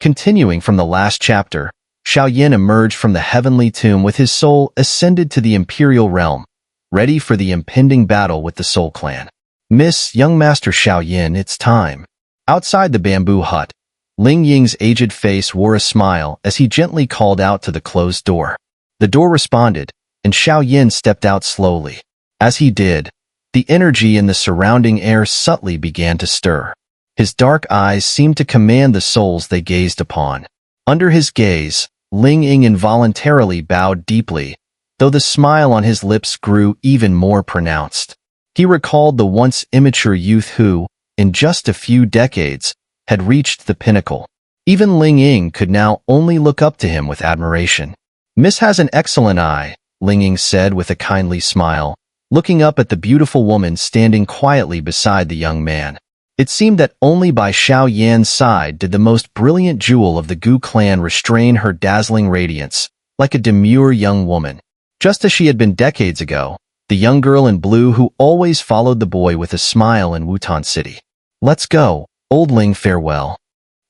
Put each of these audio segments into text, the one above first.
Continuing from the last chapter, Xiao Yan emerged from the heavenly tomb with his soul ascended to the imperial realm, ready for the impending battle with the Soul Clan. Miss, young Master Xiao Yan, it's time. Outside the bamboo hut, Ling Ying's aged face wore a smile as he gently called out to the closed door. The door responded, and Xiao Yan stepped out slowly. As he did, the energy in the surrounding air subtly began to stir. His dark eyes seemed to command the souls they gazed upon. Under his gaze, Ling Ying involuntarily bowed deeply, though the smile on his lips grew even more pronounced. He recalled the once immature youth who, in just a few decades, had reached the pinnacle. Even Ling Ying could now only look up to him with admiration. Miss has an excellent eye, Ling Ying said with a kindly smile, looking up at the beautiful woman standing quietly beside the young man. It seemed that only by Xiao Yan's side did the most brilliant jewel of the Gu clan restrain her dazzling radiance, like a demure young woman. Just as she had been decades ago, the young girl in blue who always followed the boy with a smile in Wutan City. Let's go, old Ling, farewell.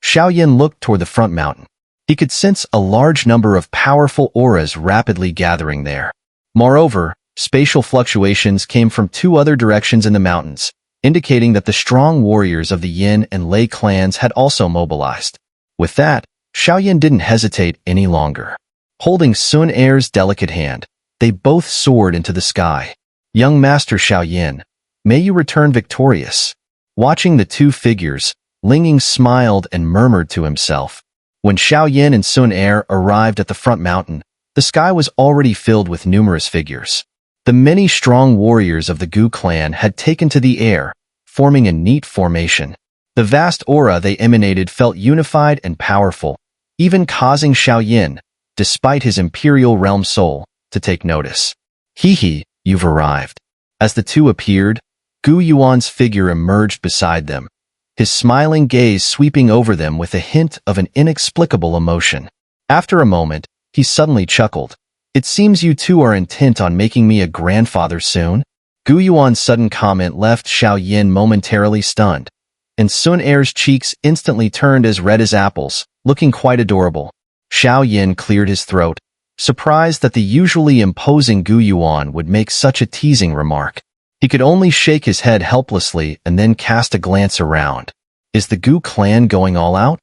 Xiao Yan looked toward the front mountain. He could sense a large number of powerful auras rapidly gathering there. Moreover, spatial fluctuations came from two other directions in the mountains, indicating that the strong warriors of the Yin and Lei clans had also mobilized. With that, Xiao Yan didn't hesitate any longer. Holding Sun Er's delicate hand, they both soared into the sky. Young Master Xiao Yan, may you return victorious. Watching the two figures, Ling Ying smiled and murmured to himself. When Xiao Yan and Sun Er arrived at the front mountain, the sky was already filled with numerous figures. The many strong warriors of the Gu clan had taken to the air, forming a neat formation. The vast aura they emanated felt unified and powerful, even causing Xiao Yan, despite his imperial realm soul, to take notice. He, you've arrived. As the two appeared, Gu Yuan's figure emerged beside them, his smiling gaze sweeping over them with a hint of an inexplicable emotion. After a moment, he suddenly chuckled. It seems you two are intent on making me a grandfather soon. Gu Yuan's sudden comment left Xiao Yan momentarily stunned, and Sun Er's cheeks instantly turned as red as apples, looking quite adorable. Xiao Yan cleared his throat, surprised that the usually imposing Gu Yuan would make such a teasing remark. He could only shake his head helplessly and then cast a glance around. Is the Gu clan going all out?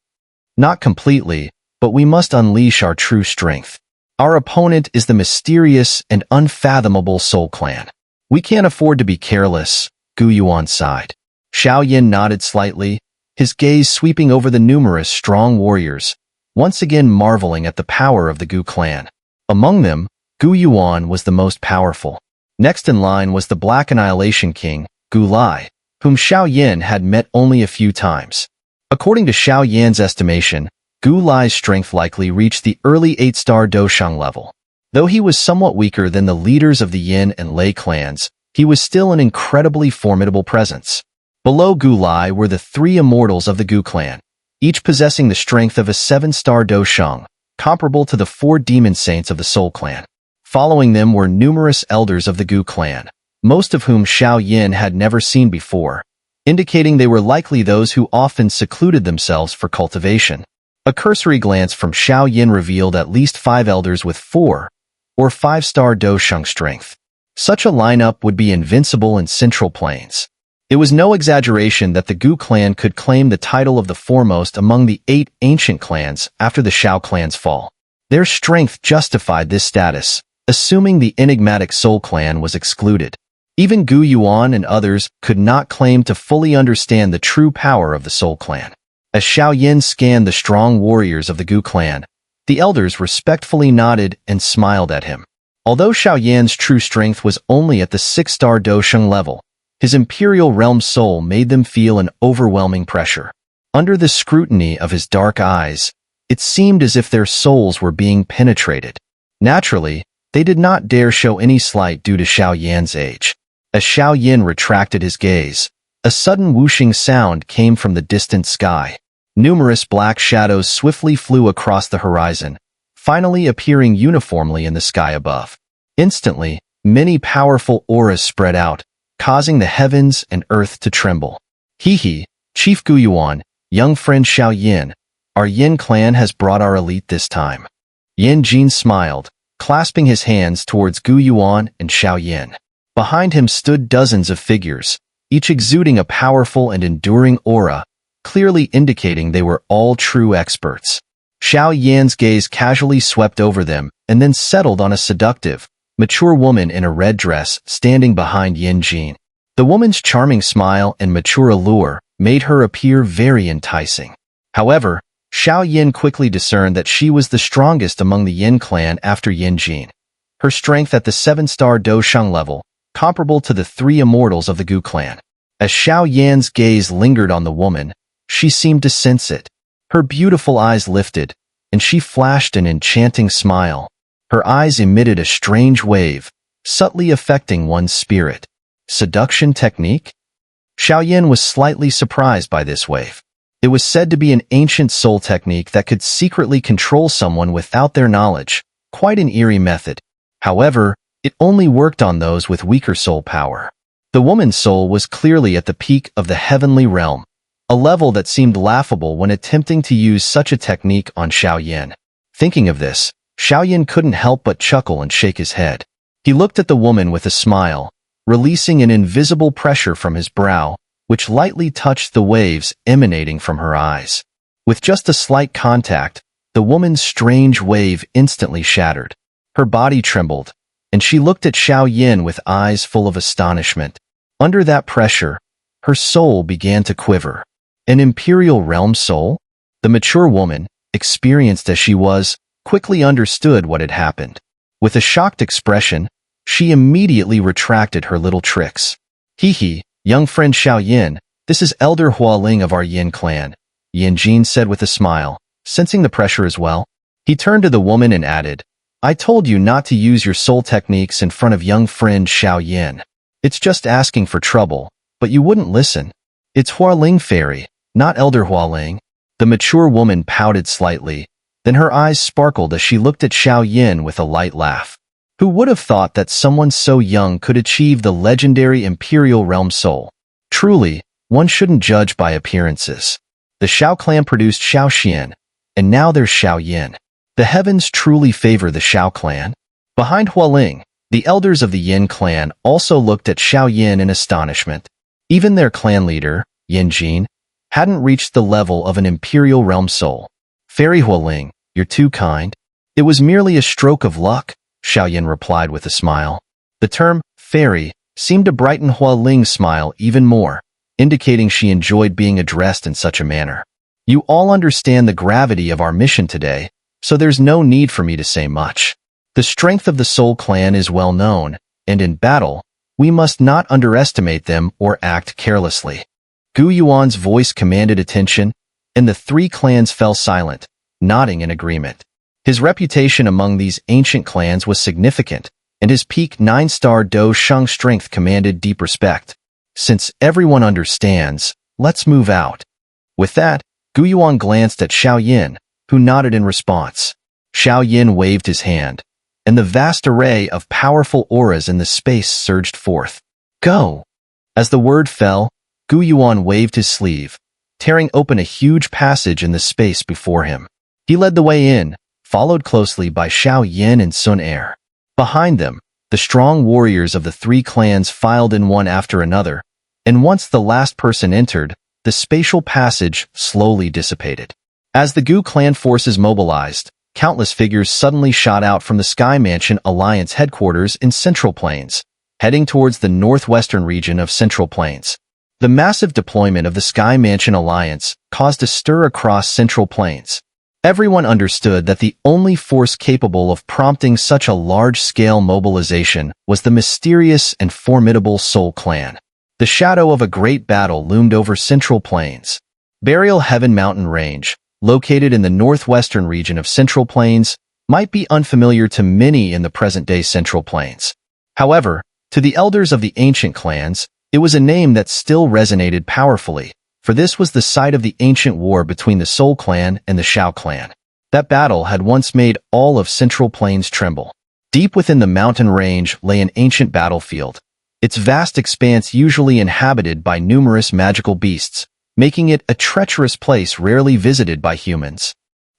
Not completely, but we must unleash our true strength. Our opponent is the mysterious and unfathomable Soul Clan. We can't afford to be careless, Gu Yuan sighed. Xiao Yan nodded slightly, his gaze sweeping over the numerous strong warriors, once again marveling at the power of the Gu clan. Among them, Gu Yuan was the most powerful. Next in line was the Black Annihilation King, Gu Lai, whom Xiao Yan had met only a few times. According to Xiao Yan's estimation, Gu Lai's strength likely reached the early 8-star Dosheng level. Though he was somewhat weaker than the leaders of the Yin and Lei clans, he was still an incredibly formidable presence. Below Gu Lai were the three immortals of the Gu clan, each possessing the strength of a 7-star Dosheng, comparable to the 4 demon saints of the Soul Clan. Following them were numerous elders of the Gu clan, most of whom Xiao Yan had never seen before, indicating they were likely those who often secluded themselves for cultivation. A cursory glance from Xiao Yan revealed at least 5 elders with 4 or 5-star Dosheng strength. Such a lineup would be invincible in Central Plains. It was no exaggeration that the Gu clan could claim the title of the foremost among the 8 ancient clans after the Xiao clan's fall. Their strength justified this status, assuming the enigmatic Soul Clan was excluded. Even Gu Yuan and others could not claim to fully understand the true power of the Soul Clan. As Xiao Yan scanned the strong warriors of the Gu clan, the elders respectfully nodded and smiled at him. Although Xiao Yan's true strength was only at the 6-star Dosheng level, his imperial realm soul made them feel an overwhelming pressure. Under the scrutiny of his dark eyes, it seemed as if their souls were being penetrated. Naturally, they did not dare show any slight due to Xiao Yan's age. As Xiao Yan retracted his gaze, a sudden whooshing sound came from the distant sky. Numerous black shadows swiftly flew across the horizon, finally appearing uniformly in the sky above. Instantly, many powerful auras spread out, causing the heavens and earth to tremble. Chief Gu Yuan, young friend Xiao Yan, Our Yin clan has brought our elite this time. Yan Jin smiled, clasping his hands towards Gu Yuan and Xiao Yan. Behind him stood dozens of figures, each exuding a powerful and enduring aura, clearly indicating they were all true experts. Xiao Yan's gaze casually swept over them and then settled on a seductive, mature woman in a red dress standing behind Yan Jin. The woman's charming smile and mature allure made her appear very enticing. However, Xiao Yan quickly discerned that she was the strongest among the Yin clan after Yan Jin. Her strength at the 7-star Do Shang level, comparable to the 3 immortals of the Gu clan. As Xiao Yan's gaze lingered on the woman, she seemed to sense it. Her beautiful eyes lifted, and she flashed an enchanting smile. Her eyes emitted a strange wave, subtly affecting one's spirit. Seduction technique? Xiao Yan was slightly surprised by this wave. It was said to be an ancient soul technique that could secretly control someone without their knowledge, quite an eerie method. However, it only worked on those with weaker soul power. The woman's soul was clearly at the peak of the heavenly realm, a level that seemed laughable when attempting to use such a technique on Xiao Yan. Thinking of this, Xiao Yan couldn't help but chuckle and shake his head. He looked at the woman with a smile, releasing an invisible pressure from his brow, which lightly touched the waves emanating from her eyes. With just a slight contact, the woman's strange wave instantly shattered. Her body trembled, and she looked at Xiao Yan with eyes full of astonishment. Under that pressure, her soul began to quiver. An Imperial Realm soul? The mature woman, experienced as she was, quickly understood what had happened. With a shocked expression, she immediately retracted her little tricks. Hee, young friend Xiao Yan, this is Elder Hualing of our Yin clan, Yan Jin said with a smile, sensing the pressure as well. He turned to the woman and added, I told you not to use your soul techniques in front of young friend Xiao Yan. It's just asking for trouble, but you wouldn't listen. It's Hualing fairy, not Elder Hualing. The mature woman pouted slightly, then her eyes sparkled as she looked at Xiao Yan with a light laugh. Who would have thought that someone so young could achieve the legendary Imperial Realm soul? Truly, one shouldn't judge by appearances. The Xiao clan produced Xiao Xian, and now there's Xiao Yan. The heavens truly favor the Xiao clan. Behind Hualing, the elders of the Yin clan also looked at Xiao Yan in astonishment. Even their clan leader, Yan Jin, hadn't reached the level of an Imperial Realm soul. Fairy Hualing, you're too kind. It was merely a stroke of luck, Xiao Yan replied with a smile. The term, fairy, seemed to brighten Hualing's smile even more, indicating she enjoyed being addressed in such a manner. You all understand the gravity of our mission today, so there's no need for me to say much. The strength of the Soul Clan is well known, and in battle, we must not underestimate them or act carelessly. Gu Yuan's voice commanded attention, and the 3 clans fell silent, nodding in agreement. His reputation among these ancient clans was significant, and his peak 9-star Do Shang strength commanded deep respect. Since everyone understands, let's move out. With that, Gu Yuan glanced at Xiao Yan, who nodded in response. Xiao Yan waved his hand, and the vast array of powerful auras in the space surged forth. Go! As the word fell, Gu Yuan waved his sleeve, tearing open a huge passage in the space before him. He led the way in, followed closely by Xiao Yan and Sun Er. Behind them, the strong warriors of the 3 clans filed in one after another, and once the last person entered, the spatial passage slowly dissipated. As the Gu clan forces mobilized, countless figures suddenly shot out from the Sky Mansion Alliance headquarters in Central Plains, heading towards the northwestern region of Central Plains. The massive deployment of the Sky Mansion Alliance caused a stir across Central Plains. Everyone understood that the only force capable of prompting such a large-scale mobilization was the mysterious and formidable Soul Clan. The shadow of a great battle loomed over Central Plains. Burial Heaven Mountain Range, located in the northwestern region of Central Plains, might be unfamiliar to many in the present-day Central Plains. However, to the elders of the ancient clans, it was a name that still resonated powerfully, for this was the site of the ancient war between the Soul Clan and the Xiao Clan. That battle had once made all of Central Plains tremble. Deep within the mountain range lay an ancient battlefield, its vast expanse usually inhabited by numerous magical beasts, making it a treacherous place rarely visited by humans.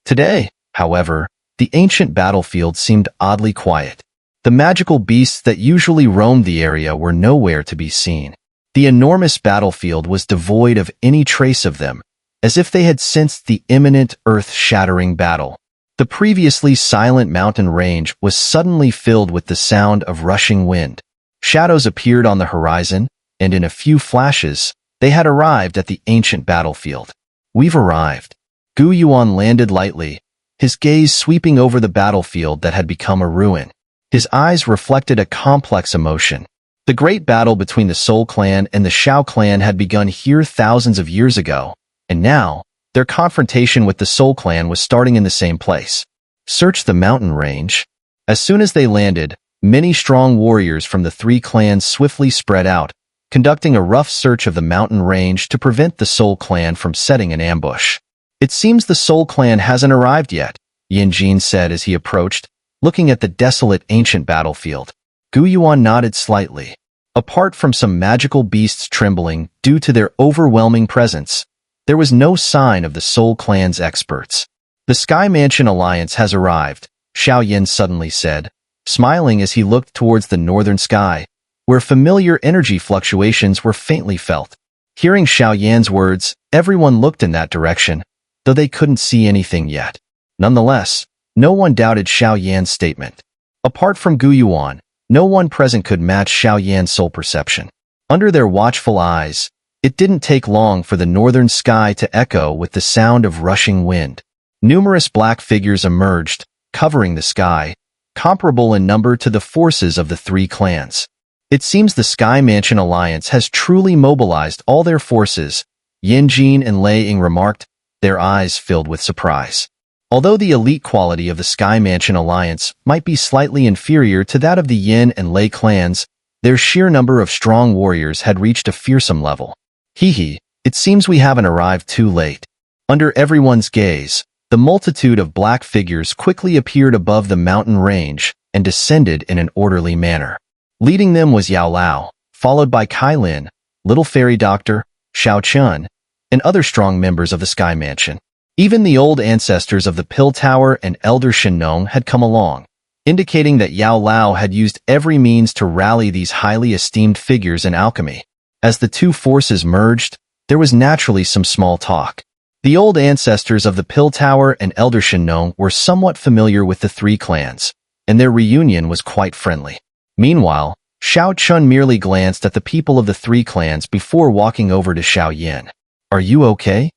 Today, however, the ancient battlefield seemed oddly quiet. The magical beasts that usually roamed the area were nowhere to be seen. The enormous battlefield was devoid of any trace of them, as if they had sensed the imminent earth-shattering battle. The previously silent mountain range was suddenly filled with the sound of rushing wind. Shadows appeared on the horizon, and in a few flashes, they had arrived at the ancient battlefield. "We've arrived." Gu Yuan landed lightly, his gaze sweeping over the battlefield that had become a ruin. His eyes reflected a complex emotion. The great battle between the Soul Clan and the Xiao Clan had begun here thousands of years ago, and now, their confrontation with the Soul Clan was starting in the same place. Search the mountain range. As soon as they landed, many strong warriors from the three clans swiftly spread out, conducting a rough search of the mountain range to prevent the Soul Clan from setting an ambush. "It seems the Soul Clan hasn't arrived yet," Yin Jin said as he approached, looking at the desolate ancient battlefield. Gu Yuan nodded slightly. Apart from some magical beasts trembling due to their overwhelming presence, there was no sign of the Soul Clan's experts. "The Sky Mansion Alliance has arrived," Xiao Yan suddenly said, smiling as he looked towards the northern sky, where familiar energy fluctuations were faintly felt. Hearing Xiao Yan's words, everyone looked in that direction, though they couldn't see anything yet. Nonetheless, no one doubted Xiao Yan's statement. Apart from Gu Yuan, no one present could match Xiao Yan's soul perception. Under their watchful eyes, it didn't take long for the northern sky to echo with the sound of rushing wind. Numerous black figures emerged, covering the sky, comparable in number to the forces of the three clans. "It seems the Sky Mansion Alliance has truly mobilized all their forces," Yin Jin and Lei Ying remarked, their eyes filled with surprise. Although the elite quality of the Sky Mansion Alliance might be slightly inferior to that of the Yin and Lei clans, their sheer number of strong warriors had reached a fearsome level. "Hee, it seems we haven't arrived too late." Under everyone's gaze, the multitude of black figures quickly appeared above the mountain range and descended in an orderly manner. Leading them was Yao Lao, followed by Kai Lin, Little Fairy Doctor, Xiao Chun, and other strong members of the Sky Mansion. Even the old ancestors of the Pill Tower and Elder Shinong had come along, indicating that Yao Lao had used every means to rally these highly esteemed figures in alchemy. As the two forces merged, there was naturally some small talk. The old ancestors of the Pill Tower and Elder Shinong were somewhat familiar with the three clans, and their reunion was quite friendly. Meanwhile, Xiao Chun merely glanced at the people of the three clans before walking over to Xiao Yan. "Are you okay?"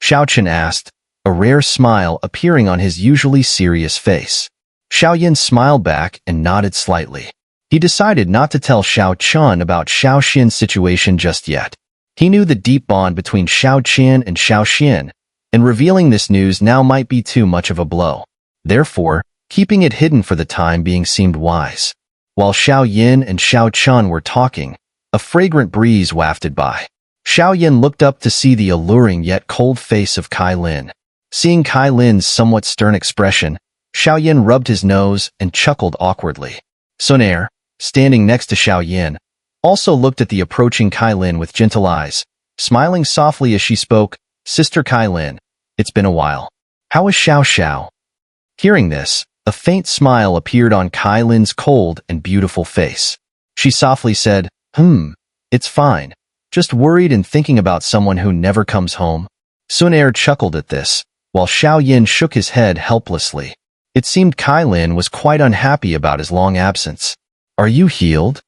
Xiao Chun asked, a rare smile appearing on his usually serious face. Xiao Yan smiled back and nodded slightly. He decided not to tell Xiao Chun about Xiao Xian's situation just yet. He knew the deep bond between Xiao Qian and Xiao Xian, and revealing this news now might be too much of a blow. Therefore, keeping it hidden for the time being seemed wise. While Xiao Yan and Xiao Chun were talking, a fragrant breeze wafted by. Xiao Yan looked up to see the alluring yet cold face of Kai Lin. Seeing Kai Lin's somewhat stern expression, Xiao Yan rubbed his nose and chuckled awkwardly. Sonair, standing next to Xiao Yan, also looked at the approaching Kai Lin with gentle eyes, smiling softly as she spoke, "Sister Kai Lin, it's been a while. How is Xiao Xiao?" Hearing this, a faint smile appeared on Kai Lin's cold and beautiful face. She softly said, It's fine. Just worried and thinking about someone who never comes home." Sunair chuckled at this, while Xiao Yan shook his head helplessly. It seemed Kai Lin was quite unhappy about his long absence. "Are you healed?"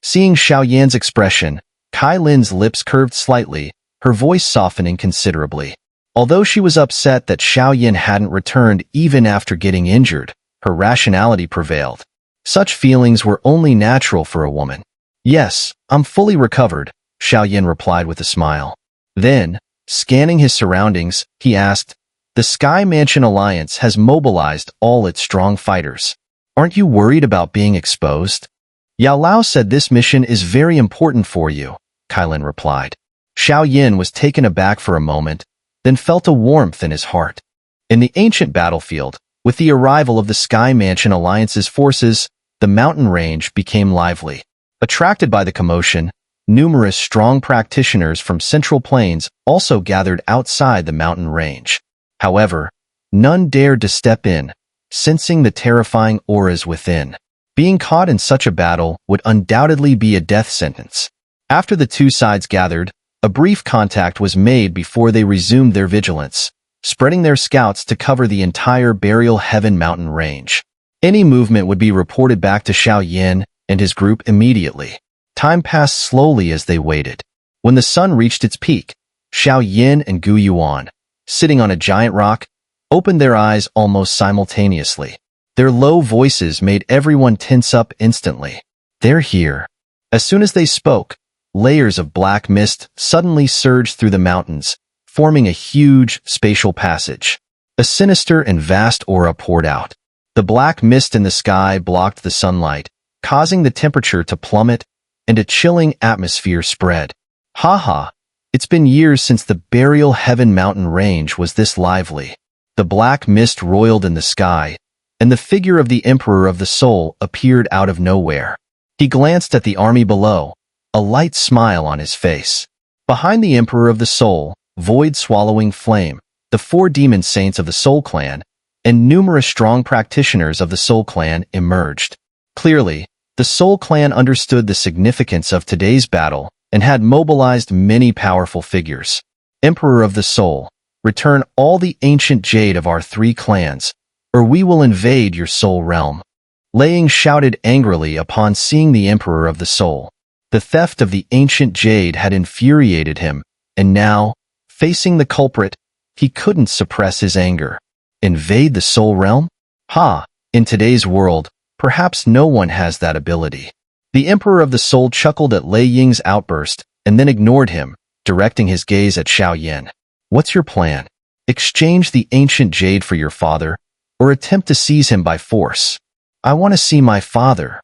Seeing Xiao Yan's expression, Kai Lin's lips curved slightly, her voice softening considerably. Although she was upset that Xiao Yan hadn't returned even after getting injured, her rationality prevailed. Such feelings were only natural for a woman. "Yes, I'm fully recovered," Xiao Yan replied with a smile. Then, scanning his surroundings, he asked, "The Sky Mansion Alliance has mobilized all its strong fighters. Aren't you worried about being exposed?" "Yao Lao said this mission is very important for you," Kai Lin replied. Xiao Yan was taken aback for a moment, then felt a warmth in his heart. In the ancient battlefield, with the arrival of the Sky Mansion Alliance's forces, the mountain range became lively. Attracted by the commotion, Numerous strong practitioners from Central Plains also gathered outside the mountain range. However, none dared to step in, sensing the terrifying auras within. Being caught in such a battle would undoubtedly be a death sentence. After the two sides gathered, a brief contact was made before they resumed their vigilance, spreading their scouts to cover the entire Burial Heaven mountain range. Any movement would be reported back to Xiao Yan and his group immediately. Time passed slowly as they waited. When the sun reached its peak, Xiao Yan and Gu Yuan, sitting on a giant rock, opened their eyes almost simultaneously. Their low voices made everyone tense up instantly. "They're here." As soon as they spoke, layers of black mist suddenly surged through the mountains, forming a huge spatial passage. A sinister and vast aura poured out. The black mist in the sky blocked the sunlight, causing the temperature to plummet, and a chilling atmosphere spread. "Ha! It's been years since the Burial Heaven mountain range was this lively." The black mist roiled in the sky, and the figure of the Emperor of the Soul appeared out of nowhere. He glanced at the army below, a light smile on his face. Behind the Emperor of the Soul, Void-Swallowing Flame, the 4 demon saints of the Soul Clan, and numerous strong practitioners of the Soul Clan emerged. Clearly, the Soul Clan understood the significance of today's battle and had mobilized many powerful figures. "Emperor of the Soul, return all the ancient jade of our 3 clans, or we will invade your soul realm." Liang shouted angrily upon seeing the Emperor of the Soul. The theft of the ancient jade had infuriated him, and now, facing the culprit, he couldn't suppress his anger. Invade the soul realm? In today's world, perhaps no one has that ability. The Emperor of the Soul chuckled at Lei Ying's outburst and then ignored him, directing his gaze at Xiao Yan. "What's your plan? Exchange the ancient jade for your father, or attempt to seize him by force?" "I want to see my father."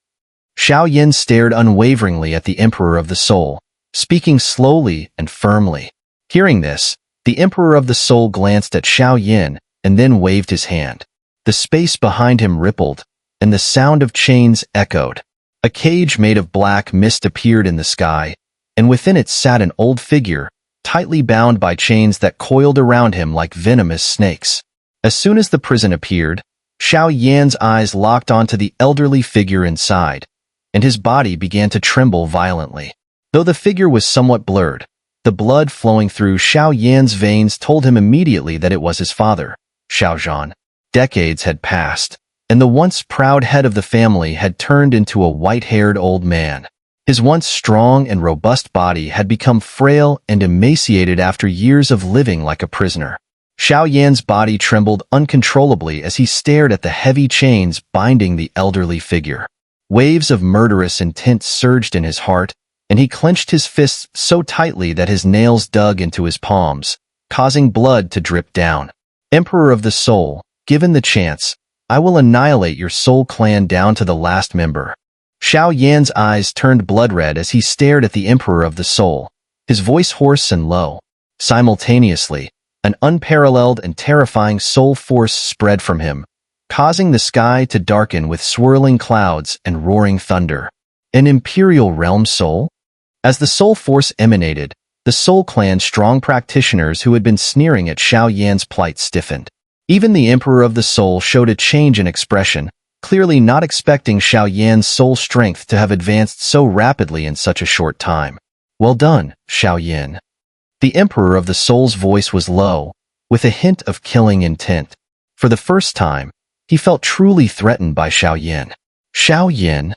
Xiao Yan stared unwaveringly at the Emperor of the Soul, speaking slowly and firmly. Hearing this, the Emperor of the Soul glanced at Xiao Yan and then waved his hand. The space behind him rippled, and the sound of chains echoed. A cage made of black mist appeared in the sky, and within it sat an old figure, tightly bound by chains that coiled around him like venomous snakes. As soon as the prison appeared, Xiao Yan's eyes locked onto the elderly figure inside, and his body began to tremble violently. Though the figure was somewhat blurred, the blood flowing through Xiao Yan's veins told him immediately that it was his father, Xiao Zhan. Decades had passed, and the once proud head of the family had turned into a white-haired old man. His once strong and robust body had become frail and emaciated after years of living like a prisoner. Xiao Yan's body trembled uncontrollably as he stared at the heavy chains binding the elderly figure. Waves of murderous intent surged in his heart, and he clenched his fists so tightly that his nails dug into his palms, causing blood to drip down. "Emperor of the Soul, given the chance, I will annihilate your Soul Clan down to the last member." Xiao Yan's eyes turned blood-red as he stared at the Emperor of the Soul, his voice hoarse and low. Simultaneously, an unparalleled and terrifying soul force spread from him, causing the sky to darken with swirling clouds and roaring thunder. An Imperial Realm Soul? As the soul force emanated, the Soul Clan's strong practitioners who had been sneering at Xiao Yan's plight stiffened. Even the Emperor of the Soul showed a change in expression, clearly not expecting Xiao Yan's soul strength to have advanced so rapidly in such a short time. "Well done, Xiao Yan." The Emperor of the Soul's voice was low, with a hint of killing intent. For the first time, he felt truly threatened by Xiao Yan. "Xiao Yan?"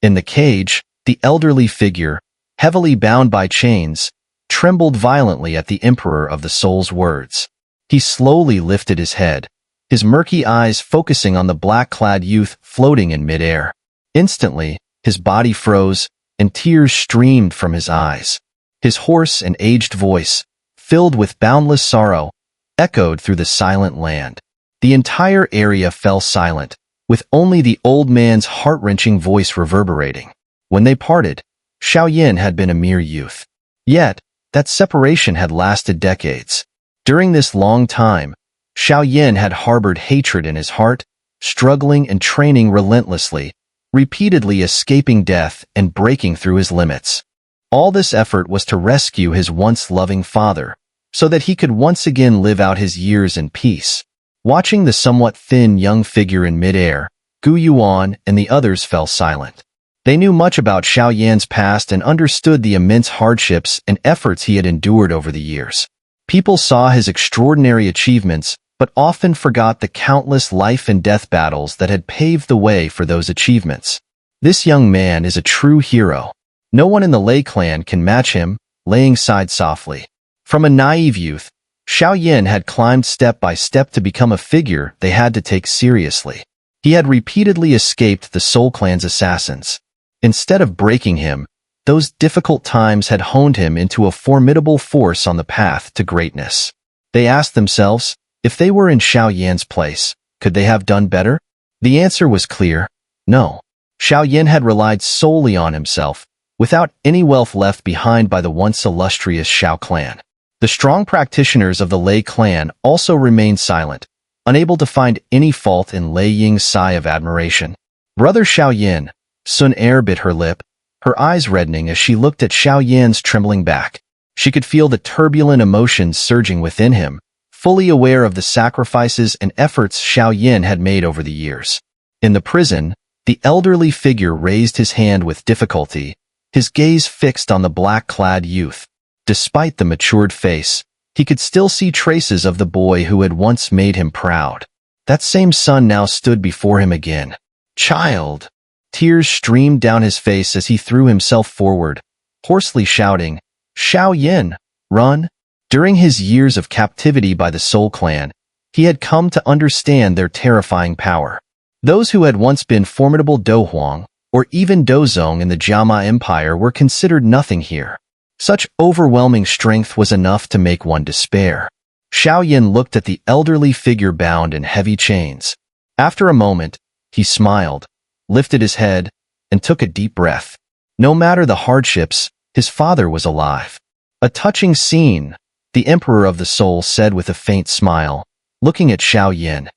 In the cage, the elderly figure, heavily bound by chains, trembled violently at the Emperor of the Soul's words. He slowly lifted his head, his murky eyes focusing on the black-clad youth floating in midair. Instantly, his body froze, and tears streamed from his eyes. His hoarse and aged voice, filled with boundless sorrow, echoed through the silent land. The entire area fell silent, with only the old man's heart-wrenching voice reverberating. When they parted, Xiao Yan had been a mere youth. Yet, that separation had lasted decades. During this long time, Xiao Yan had harbored hatred in his heart, struggling and training relentlessly, repeatedly escaping death and breaking through his limits. All this effort was to rescue his once loving father, so that he could once again live out his years in peace. Watching the somewhat thin young figure in midair, Gu Yuan and the others fell silent. They knew much about Xiao Yan's past and understood the immense hardships and efforts he had endured over the years. People saw his extraordinary achievements, but often forgot the countless life-and-death battles that had paved the way for those achievements. This young man is a true hero. No one in the Lei clan can match him, Lei sighed softly. From a naive youth, Xiao Yan had climbed step by step to become a figure they had to take seriously. He had repeatedly escaped the Soul Clan's assassins. Instead of breaking him, those difficult times had honed him into a formidable force on the path to greatness. They asked themselves, if they were in Xiao Yan's place, could they have done better? The answer was clear, no. Xiao Yan had relied solely on himself, without any wealth left behind by the once illustrious Xiao clan. The strong practitioners of the Lei clan also remained silent, unable to find any fault in Lei Ying's sigh of admiration. Brother Xiao Yan, Sun Er bit her lip, her eyes reddening as she looked at Xiao Yan's trembling back. She could feel the turbulent emotions surging within him, fully aware of the sacrifices and efforts Xiao Yan had made over the years. In the prison, the elderly figure raised his hand with difficulty, his gaze fixed on the black-clad youth. Despite the matured face, he could still see traces of the boy who had once made him proud. That same son now stood before him again. Child! Tears streamed down his face as he threw himself forward, hoarsely shouting, Xiao Yan, run! During his years of captivity by the Soul Clan, he had come to understand their terrifying power. Those who had once been formidable Dohuang, or even Dozong in the Jiama Empire were considered nothing here. Such overwhelming strength was enough to make one despair. Xiao Yan looked at the elderly figure bound in heavy chains. After a moment, he smiled, lifted his head, and took a deep breath. No matter the hardships, his father was alive. A touching scene, the Emperor of the Soul said with a faint smile, looking at Xiao Yan.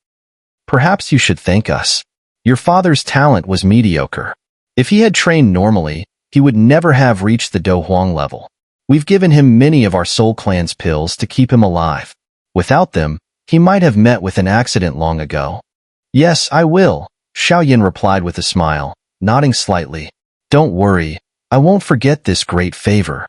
Perhaps you should thank us. Your father's talent was mediocre. If he had trained normally, he would never have reached the Dohuang level. We've given him many of our Soul Clan's pills to keep him alive. Without them, he might have met with an accident long ago. Yes, I will, Xiao Yan replied with a smile, nodding slightly. Don't worry, I won't forget this great favor.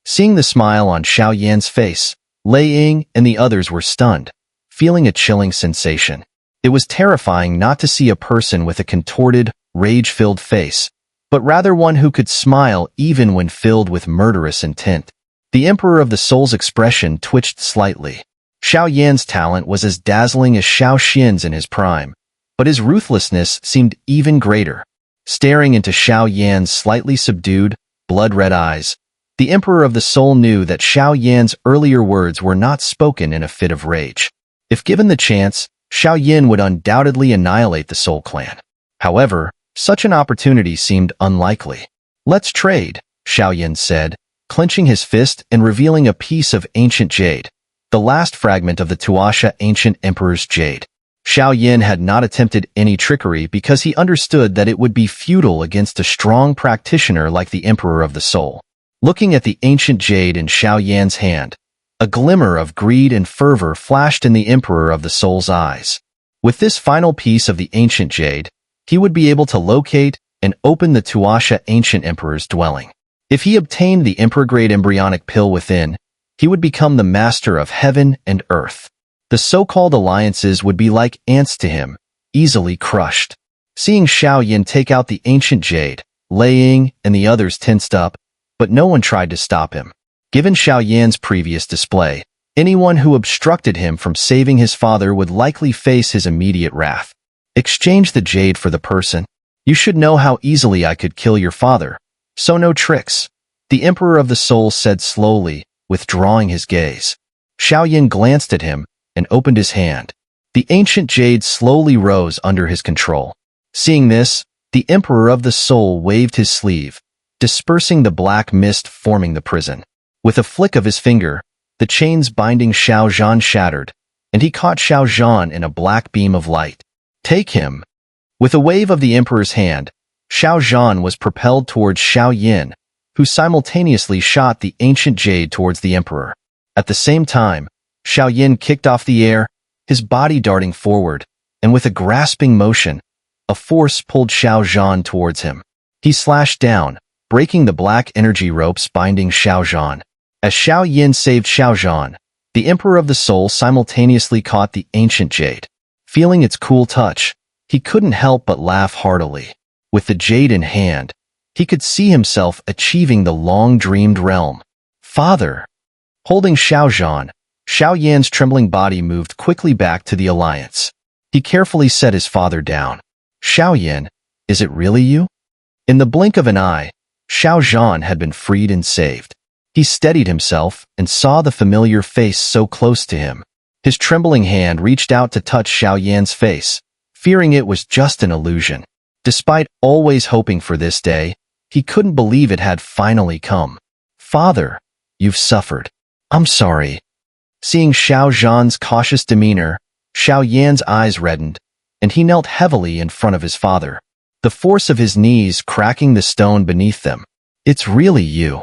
Seeing the smile on Xiao Yan's face, Lei Ying and the others were stunned, feeling a chilling sensation. It was terrifying not to see a person with a contorted, rage-filled face, but rather one who could smile even when filled with murderous intent. The Emperor of the Soul's expression twitched slightly. Xiao Yan's talent was as dazzling as Xiao Xian's in his prime, but his ruthlessness seemed even greater. Staring into Xiao Yan's slightly subdued, blood-red eyes, the Emperor of the Soul knew that Xiao Yan's earlier words were not spoken in a fit of rage. If given the chance, Xiao Yan would undoubtedly annihilate the Soul Clan. However, such an opportunity seemed unlikely. Let's trade, Xiao Yan said, clenching his fist and revealing a piece of ancient jade, the last fragment of the Tuasha ancient emperor's jade. Xiao Yan had not attempted any trickery because he understood that it would be futile against a strong practitioner like the Emperor of the Soul. Looking at the ancient jade in Xiao Yan's hand, a glimmer of greed and fervor flashed in the Emperor of the Soul's eyes. With this final piece of the ancient jade, he would be able to locate and open the Tuasha ancient emperor's dwelling. If he obtained the emperor-grade embryonic pill within, he would become the master of heaven and earth. The so-called alliances would be like ants to him, easily crushed. Seeing Xiao Yan take out the ancient jade, Lei Ying and the others tensed up, but no one tried to stop him. Given Xiao Yan's previous display, anyone who obstructed him from saving his father would likely face his immediate wrath. Exchange the jade for the person. You should know how easily I could kill your father, so no tricks. The Emperor of the Soul said slowly, withdrawing his gaze. Xiao Yan glanced at him and opened his hand. The ancient jade slowly rose under his control. Seeing this, the Emperor of the Soul waved his sleeve, dispersing the black mist forming the prison. With a flick of his finger, the chains binding Xiao Zhan shattered, and he caught Xiao Zhan in a black beam of light. Take him! With a wave of the Emperor's hand, Xiao Zhan was propelled towards Xiao Yan, who simultaneously shot the ancient jade towards the emperor. At the same time, Xiao Yan kicked off the air, his body darting forward, and with a grasping motion, a force pulled Xiao Yan towards him. He slashed down, breaking the black energy ropes binding Xiao Yan. As Xiao Yan saved Xiao Yan, the Emperor of the Soul simultaneously caught the ancient jade. Feeling its cool touch, he couldn't help but laugh heartily. With the jade in hand, he could see himself achieving the long-dreamed realm. Father! Holding Xiao Yan, Xiao Yan's trembling body moved quickly back to the alliance. He carefully set his father down. Xiao Yan, is it really you? In the blink of an eye, Xiao Yan had been freed and saved. He steadied himself and saw the familiar face so close to him. His trembling hand reached out to touch Xiao Yan's face, fearing it was just an illusion. Despite always hoping for this day, he couldn't believe it had finally come. Father, you've suffered. I'm sorry. Seeing Xiao Yan's cautious demeanor, Xiao Yan's eyes reddened, and he knelt heavily in front of his father, the force of his knees cracking the stone beneath them. It's really you.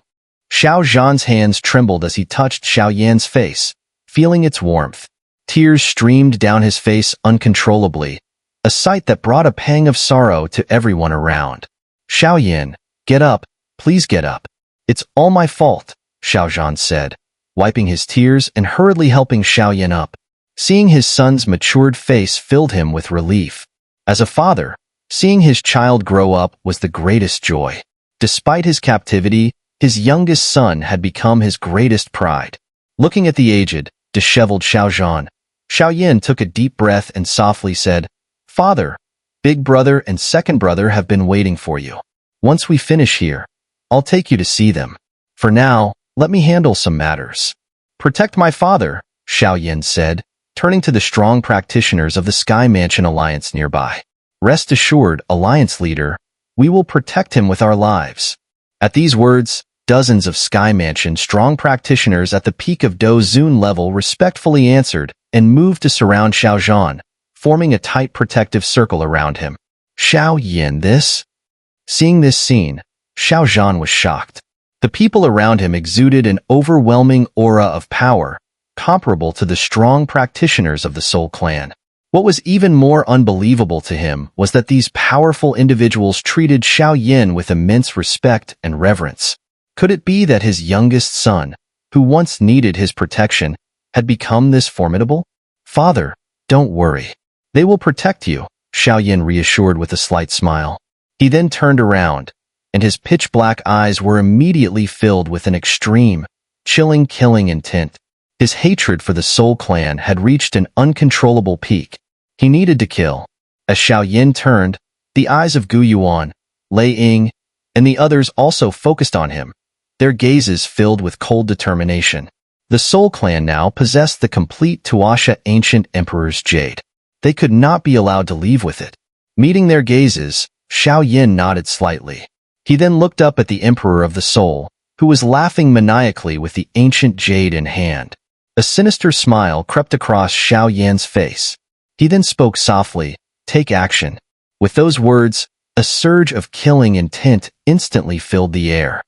Xiao Yan's hands trembled as he touched Xiao Yan's face, feeling its warmth. Tears streamed down his face uncontrollably, a sight that brought a pang of sorrow to everyone around. Xiao Yan, get up, please get up. It's all my fault, Xiao Yan said, wiping his tears and hurriedly helping Xiao Yan up. Seeing his son's matured face filled him with relief. As a father, seeing his child grow up was the greatest joy. Despite his captivity, his youngest son had become his greatest pride. Looking at the aged, disheveled Xiao Yan, Xiao Yan took a deep breath and softly said, Father, big brother and second brother have been waiting for you. Once we finish here, I'll take you to see them. For now, let me handle some matters. Protect my father, Xiao Yan said, turning to the strong practitioners of the Sky Mansion Alliance nearby. Rest assured, Alliance leader, we will protect him with our lives. At these words, dozens of Sky Mansion strong practitioners at the peak of Do Zun level respectfully answered and moved to surround Xiao Yan, forming a tight protective circle around him. Xiao Yan this? Seeing this scene, Xiao Yan was shocked. The people around him exuded an overwhelming aura of power, comparable to the strong practitioners of the Soul Clan. What was even more unbelievable to him was that these powerful individuals treated Xiao Yan with immense respect and reverence. Could it be that his youngest son, who once needed his protection, had become this formidable? Father, don't worry. They will protect you, Xiao Yan reassured with a slight smile. He then turned around, and his pitch-black eyes were immediately filled with an extreme, chilling killing intent. His hatred for the Soul Clan had reached an uncontrollable peak. He needed to kill. As Xiao Yan turned, the eyes of Gu Yuan, Lei Ying, and the others also focused on him, their gazes filled with cold determination. The Soul Clan now possessed the complete Tuasha Ancient Emperor's Jade. They could not be allowed to leave with it. Meeting their gazes, Xiao Yan nodded slightly. He then looked up at the Emperor of the Soul, who was laughing maniacally with the ancient jade in hand. A sinister smile crept across Xiao Yan's face. He then spoke softly, "Take action." With those words, a surge of killing intent instantly filled the air.